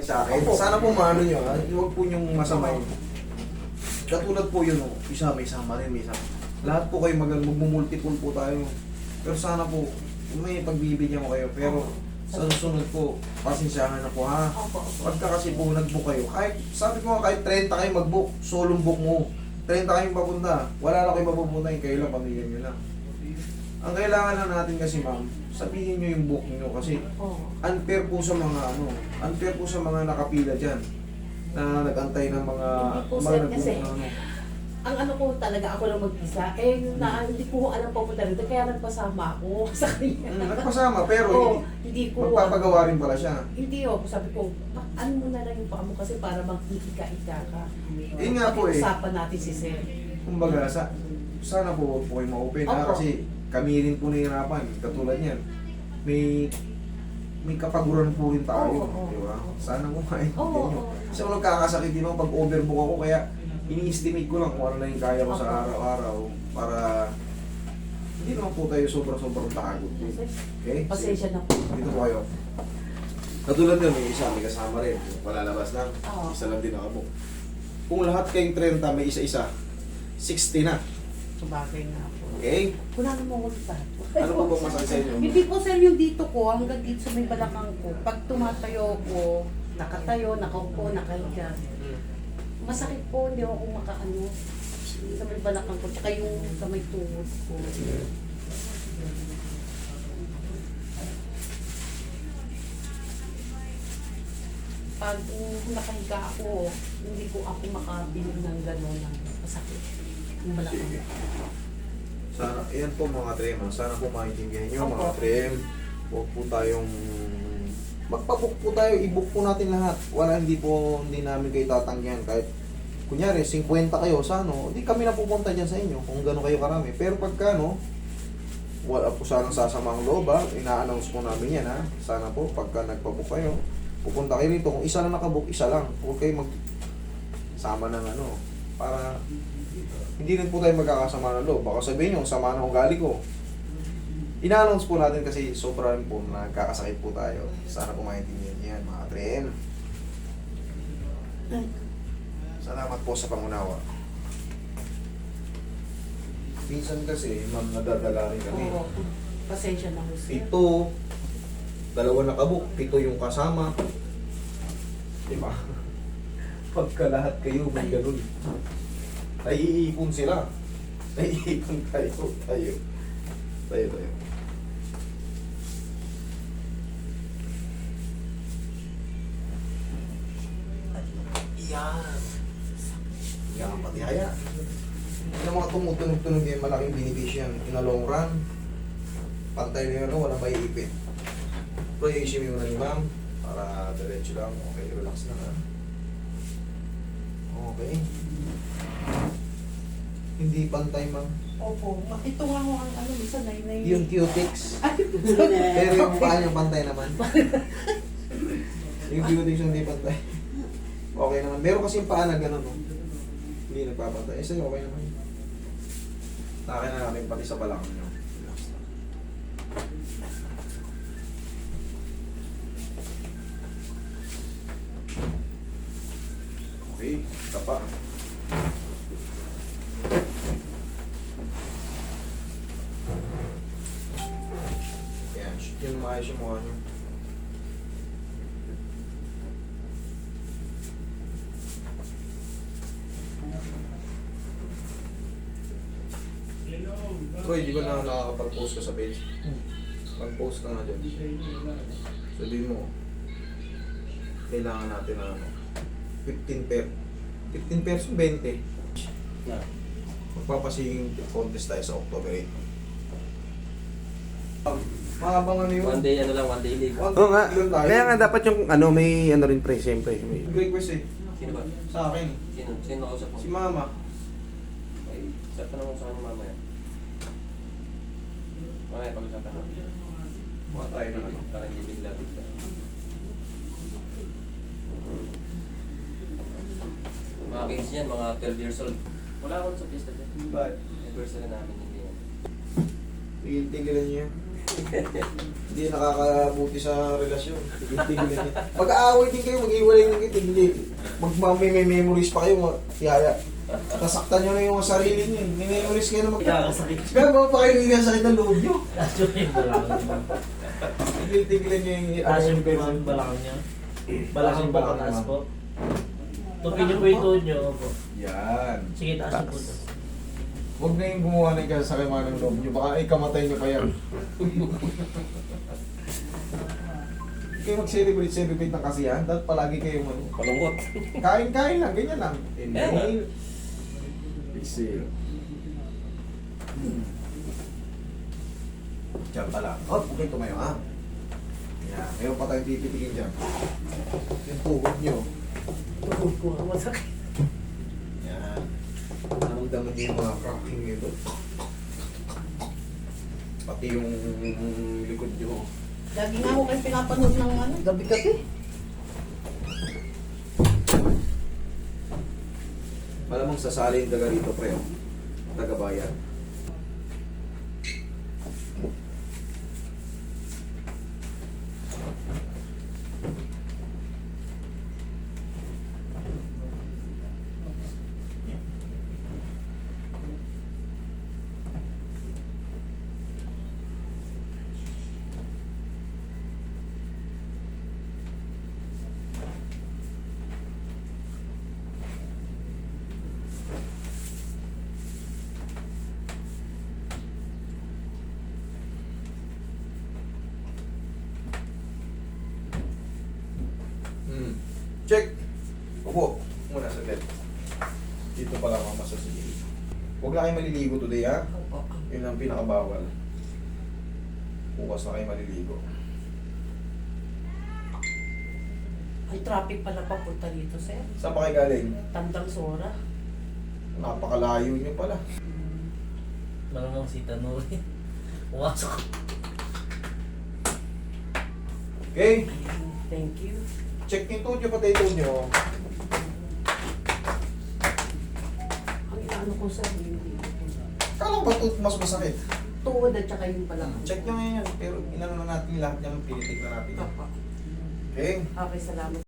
sa akin. Sana po maano nyo, ha? Huwag po nyong masamayin. Katulad po yun, oh. Isa may sama rin, may sama. Lahat po kayo magmumultiple po tayo. Pero sana po, may pagbibigyan ko kayo. Pero sa susunod po, pasensyahan na po ha. Pagka kasi po nag-book kayo, kahit, sabi ko nga, kahit 30 kayo mag-book, solong book mo. 30 kayong papunta, wala na kayo mapupuntahin, kayo lang, pamilya nyo lang. Ang kailangan lang natin kasi ma'am, sabihin nyo yung book nyo kasi unfair po sa mga unfair po sa mga nakapila dyan na nag-antay ng mga Hindi po, sir, kasi ano. ang ano ko talaga, ako lang mag-isa, hindi ko alam pupunta rito, kaya nagpasama ako sa kanya. Nagpasama pero Hindi ko, magpapagawa rin pala siya. hindi ako, sabi ko, ano mo na lang yung paa mo kasi para mag-iika-ika ka. Yun nga po eh. Pag-usapan natin si sir. Kumbaga, sana po huwag po kayo ma-open ha, Opo. kasi kami rin po nahihirapan, katulad yan. May kapaguran po rin tayo, Oo, di ba? oo. Sana po maintindihan Oo, nyo. oo. Kasi kung nagkakasakit din ako pag overbook ako, kaya ini-estimate ko lang kung ano na yung kaya ko sa Opo. araw-araw para hindi naman po tayo sobrang pagod. Okay? Pasensya na po. Dito po kayo. Katulad yun, may isa, may kasama rin. Palalabas lang. Oo. Isa lang din nakabok. Kung lahat kayong 30, may isa-isa, 60 na. Sabagay nga po. Okay? Wala namang ulta. Ano po bang masakit sa inyo? Hindi po sir yung dito ko, hanggang dito sa may balakang ko. Pag tumatayo ko, nakatayo, nakaupo, nakahiga. Masakit po, hindi ako makaano. Sa may balakang ko, tsaka yung sa may tuhod ko. Pag nakahiga ako, hindi ko ako makabilang ng gano'n ng masakit. Yung balakang ko. Sana, yan po mga trem, sana po maintindihan nyo Opo. mga trem. Huwag po tayong magpabook po tayo, i-book po natin lahat. Hindi namin kayo tatanggihan kahit kunyari 50 kayo sa hindi kami na pupunta dyan sa inyo kung gano'n kayo karami. Pero pagka wala po sanang sasamang loob ina-announce po namin yan ha. Sana po pagka nagpabook kayo, pupunta kayo rito. Kung isa lang nakabook, isa lang. Huwag kayo sama ng para hindi rin po tayo magkakasama ng loob. Baka sabihin nyo, sama ng ugali ko. Ina-announce po natin kasi sobrang po nagkakasakit po tayo. Sana po maintindihan niyo yan, mga trem. Salamat po sa pangunawa. Minsan kasi, ma'am, nadadala rin kami. Oo. Pasensya na po sir. 7, 2 nakabuk, 7 yung kasama. Diba? Pagka lahat kayo may ganun. Naiipon sila. Naiipon tayo. Tayo. Yan. Yan, pati kaya. Yung mga tumutunog-tunog yung malaking beneficyo yan. In the long run, pantay na yun, walang maiipit. Pero i-shimmy mo na ni ma'am, para diretso lang. Okay, relax na ha. Okay. Hindi pantay ma'am. Opo, ito nga ho ang ano, isa na Yung cutics. Pero yung paa niyang pantay naman. Yung cutics yung hindi pantay. Okay naman. Meron kasi yung paa na gano'n, no? Hindi nagpapantay. Eh, sa'yo, okay naman. Nakakin na namin pati sa balakang nyo. Relax na. Okay, tapa. Yan, shoot yun maayos yung mukha nyo. Troy, di ba na nakakapag-post ka sa page? Mag-post ka nga dyan. Sabihin mo, kailangan natin na 15 pesos, 20. Magpapasinging contest tayo sa October 8. Mahabang ano yun? One day leave. Oo nga. Ilan tayo? Kaya nga dapat yung may rin pre, siyempre. May... Request eh. Sino ba? Sa akin. Sino kausap mo? Si Mama. Ay, sa tanong mo sa kanya mamaya. Mamaya pag-usapan natin. Mga tayo na ano. Para hindi bigla-bigla. Mga kids yan, mga 12 years old. Wala akong sa pista dyan. Bakit? Anniversary namin hindi yan. Tigilan niyo yan. Hindi nakakabuti sa relasyon. Tigil-tigilan niya. Mag-aaway din kayo, mag-iwalay din kayo. Hindi. May memories pa kayo. Tiyaya. Nasaktan nyo na yung sarili niyo. May memories kayo na Kakasakit. Kaya mga pakailangan sa sakit ng loob nyo. Actually, balakang niya. Tigil-tigilan nyo yung Taas yung balakang niya. Balakang po, taas po. Tupin niyo po yung tuhod niyo. Opo. Yan. Sige, taas niyo po. Huwag na yung gumawa ng kasakit ng loob nyo. Baka ikamatay nyo pa yan. Kayo mag-celebrate ng kasiyahan. Dapat palagi kayo Palungkot. kain-kain lang, ganyan lang. Inhale. Exhale. Diyan pa lang. Oh, okay, tumayo ha. Yan, meron pa tayong tipitigin dyan. Yung tuhod nyo. Tuhod ko, masakit. Yan. Naramdaman nyo yung mga cracking nito. Pati yung likod nyo. Lagi nga ako kayo pinapanood ng gabi-gabi. Malamang sasali yung taga rito, pre. Taga-bayan. Check. Upo. Muna sa bed. Dito pala ako masasigil. Huwag na kayo maliligo today, ha? Opo. Yun ang pinakabawal. Bukas na kayo maliligo. Ay, traffic pala papunta dito, sir. Saan pa kayo galing? Tandang Sora. Napakalayo nyo pala. Malamang si Tanuri. Pumasok. Okay? Thank you. Check yung tuhod nyo, pati yung tuhod nyo. Ang inaano ko, sir, hindi. Kala ko ba tuhod mas masakit? Tuhod at saka yung balakang. Check nyo ngayon. Pero inano na natin lahat nyo. Pinitig na natin. Opo. Okay? Okay, salamat,